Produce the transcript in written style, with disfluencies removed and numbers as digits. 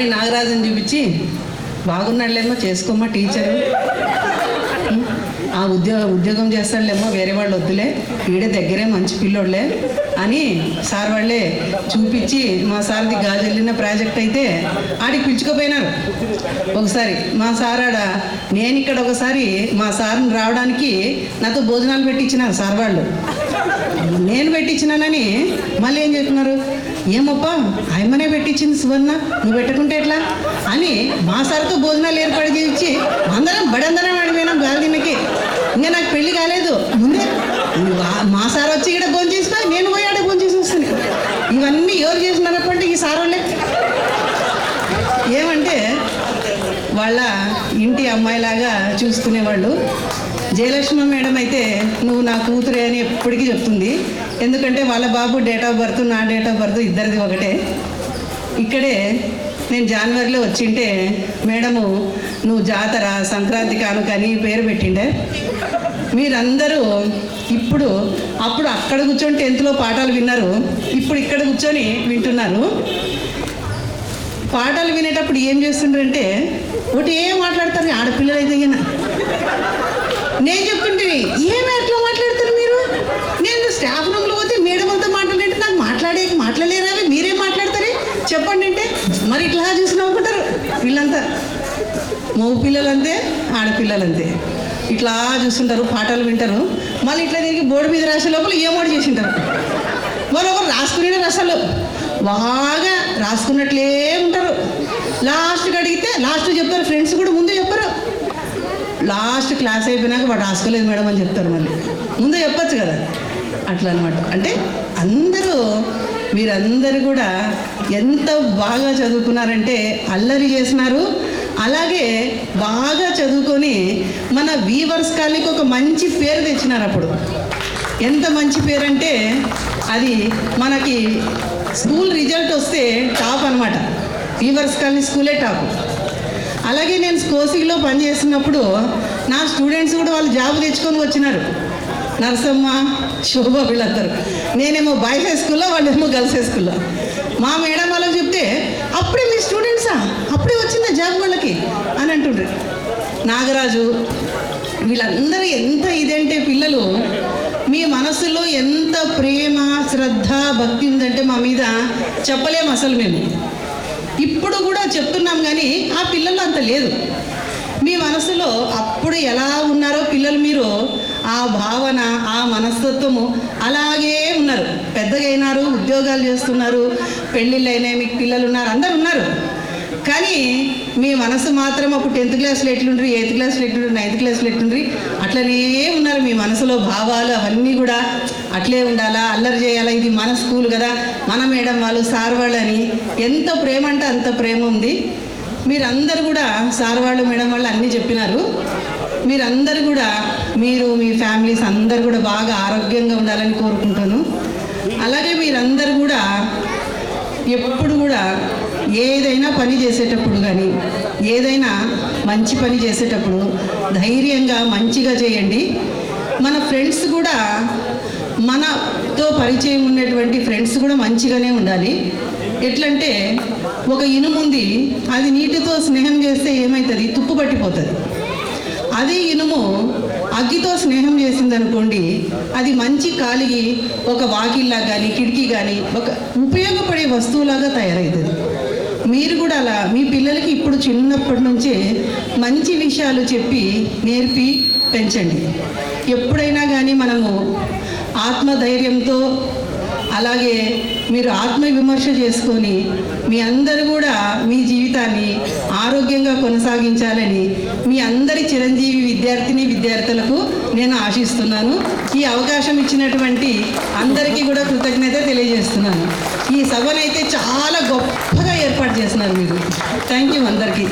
నాగరాజుని చూపించి బాగున్నాళ్ళేమో చేసుకోమా టీచరు, ఆ ఉద్యోగం చేస్తాడులేమో వేరే వాళ్ళు వద్దులే, ఈడే దగ్గరే మంచి పిల్లోళ్ళే అని సార్ వాళ్ళే చూపించి మా సార్ది గాజెళ్ళిన ప్రాజెక్ట్ అయితే ఆడికి పిలుచుకుపోయినారు. ఒకసారి మా సార్ నేను ఇక్కడ ఒకసారి మా సార్ని రావడానికి నాతో భోజనాలు పెట్టించినారు సార్ వాళ్ళు. నేను పెట్టించినానని మళ్ళీ ఏం చెప్తున్నారు, ఏమప్పా ఆయమనే పెట్టించింది సువర్ణ, నువ్వు పెట్టుకుంటే ఎట్లా అని మా సార్తో భోజనాలు ఏర్పాటు చేయించి అందరం బడందరం ఆడిపోయినాం గాలిదిన్నకి. ఇంకా నాకు పెళ్లి కాలేదు, ముందే మా సార్ వచ్చి ఇక్కడ భోజనం చేసినా నేను పోయి ఆడే భోజనం చేసి వస్తాను. ఇవన్నీ ఎవరు చేసినారప్పంటే ఈ సార్ వాళ్ళే. ఏమంటే వాళ్ళ ఇంటి అమ్మాయిలాగా చూసుకునేవాళ్ళు. జయలక్ష్మి మేడం అయితే నువ్వు నా కూతురే అని ఎప్పటికీ చెప్తుంది. ఎందుకంటే వాళ్ళ బాబు డేట్ ఆఫ్ బర్త్ నా డేట్ ఆఫ్ బర్త్ ఇద్దరిది ఒకటే. ఇక్కడే నేను జనవరిలో వచ్చింటే మేడము నువ్వు జాతర సంక్రాంతి కానుకని పేరు పెట్టిండే. మీరందరూ అప్పుడు అక్కడ కూర్చొని 10th పాఠాలు విన్నారు, ఇప్పుడు ఇక్కడ కూర్చొని వింటున్నారు. పాఠాలు వినేటప్పుడు ఏం చేస్తుంటారంటే ఒకటి ఏం మాట్లాడతారు ఆడపిల్లలు అయితే. నేను చెప్తుంటే ఏమి అట్లా మాట్లాడతారు మీరు, నేను స్టాఫ్ రూమ్లో పోతే మేడం అంతా మాట్లాడంటే నాకు మాట్లాడలేరావి, మీరేం మాట్లాడతారే చెప్పండి అంటే మరి ఇట్లా చూసి నవ్వుకుంటారు వీళ్ళంతా. మగ పిల్లలంతే ఆడపిల్లలంతే ఇట్లా చూస్తుంటారు, పాఠాలు వింటారు. మళ్ళీ ఇట్లా తిరిగి బోర్డు మీద రాసే లోపల ఏమోటి చేసింటారు. మరొకరు రాసుకునే రసాలు బాగా రాసుకున్నట్లే ఉంటారు. లాస్ట్కి అడిగితే లాస్ట్ చెప్తారు, ఫ్రెండ్స్ కూడా ముందే చెప్పరు. లాస్ట్ క్లాస్ అయిపోయినాక వాడు రాసుకోలేదు మేడం అని చెప్తారు. మళ్ళీ ముందే చెప్పచ్చు కదా. అట్లా అనమాట. అంటే మీరందరూ కూడా ఎంత బాగా చదువుకున్నారంటే అల్లరి చేసినారు. అలాగే బాగా చదువుకొని మన వీవర్స్ కాలనీకి ఒక మంచి పేరు తెచ్చినారు. అప్పుడు ఎంత మంచి పేరు అంటే అది మనకి స్కూల్ రిజల్ట్ వస్తే టాప్ అనమాట. వీవర్స్ కాలనీ స్కూలే టాప్. అలాగే నేను కోసిగిలో పనిచేస్తున్నప్పుడు నా స్టూడెంట్స్ కూడా వాళ్ళు జాబ్ తెచ్చుకొని వచ్చినారు. నరసమ్మ, శోభ వీళ్ళందరూ. నేనేమో బాయ్స్ హై స్కూల్లో, వాళ్ళేమో గర్ల్స్ హై స్కూల్లో. మా మేడం వాళ్ళకి చెప్తే అప్పుడే మీ స్టూడెంట్సా, అప్పుడే వచ్చిందా జాబ్ వాళ్ళకి అని అంటుండ్రు. నాగరాజు వీళ్ళందరూ ఎంత ఇదంటే పిల్లలు మీ మనసులో ఎంత ప్రేమ శ్రద్ధ భక్తి ఉందంటే మా మీద చెప్పలేము అసలు. మేము ఇప్పుడు కూడా చెప్తున్నాం కానీ ఆ పిల్లలు అంత లేదు. మీ మనసులో అప్పుడు ఎలా ఉన్నారో పిల్లలు మీరు ఆ భావన ఆ మనస్తత్వము అలాగే ఉన్నారు. పెద్దగా అయినారు, ఉద్యోగాలు చేస్తున్నారు, పెళ్ళిళ్ళు అయినాయి, మీకు పిల్లలు ఉన్నారు, అందరు ఉన్నారు. కానీ మీ మనసు మాత్రం అప్పుడు 10th క్లాస్లో ఎట్లుండ్రి, 8th క్లాస్లో ఎట్లుండ్రి, 9th క్లాస్లో ఎట్లుండ్రి అట్లనే ఉన్నారు. మీ మనసులో భావాలు అవన్నీ కూడా అట్లే ఉండాలా, అల్లరి చేయాలా, ఇది మన స్కూల్ కదా, మన మేడం వాళ్ళు సార్ వాళ్ళు అని ఎంత ప్రేమ అంటే అంత ప్రేమ ఉంది. మీరందరూ కూడా సార్ వాళ్ళు మేడం వాళ్ళు అన్నీ చెప్పినారు. మీరందరూ కూడా మీరు మీ ఫ్యామిలీస్ అందరూ కూడా బాగా ఆరోగ్యంగా ఉండాలని కోరుకుంటాను. అలాగే మీరందరూ కూడా ఎప్పుడు కూడా ఏదైనా పని చేసేటప్పుడు కానీ ఏదైనా మంచి పని చేసేటప్పుడు ధైర్యంగా మంచిగా చేయండి. మన ఫ్రెండ్స్ కూడా మనతో పరిచయం ఉన్నటువంటి ఫ్రెండ్స్ కూడా మంచిగానే ఉండాలి. ఎట్లంటే ఒక ఇనుముంది, అది నీటితో స్నేహం చేస్తే ఏమవుతుంది, తుప్పు పట్టిపోతుంది. అదే ఇనుము అగ్గితో స్నేహం చేసిందనుకోండి, అది మంచి కాలిగి ఒక వాకిల్లా కానీ కిటికీ కానీ ఒక ఉపయోగపడే వస్తువులాగా తయారవుతుంది. మీరు కూడా అలా మీ పిల్లలకి ఇప్పుడు చిన్నప్పటి నుంచే మంచి విషయాలు చెప్పి నేర్పి పెంచండి. ఎప్పుడైనా కానీ మనము ఆత్మధైర్యంతో అలాగే మీరు ఆత్మవిమర్శ చేసుకొని మీ అందరూ కూడా మీ జీవితాన్ని ఆరోగ్యంగా కొనసాగించాలని మీ అందరి చిరంజీవి విద్యార్థులకు నేను ఆశిస్తున్నాను. ఈ అవకాశం ఇచ్చినటువంటి అందరికీ కూడా కృతజ్ఞత తెలియజేస్తున్నాను. ఈ సభనైతే చాలా గొప్పగా ఏర్పాటు చేస్తున్నారు మీరు. థ్యాంక్ యూ అందరికీ.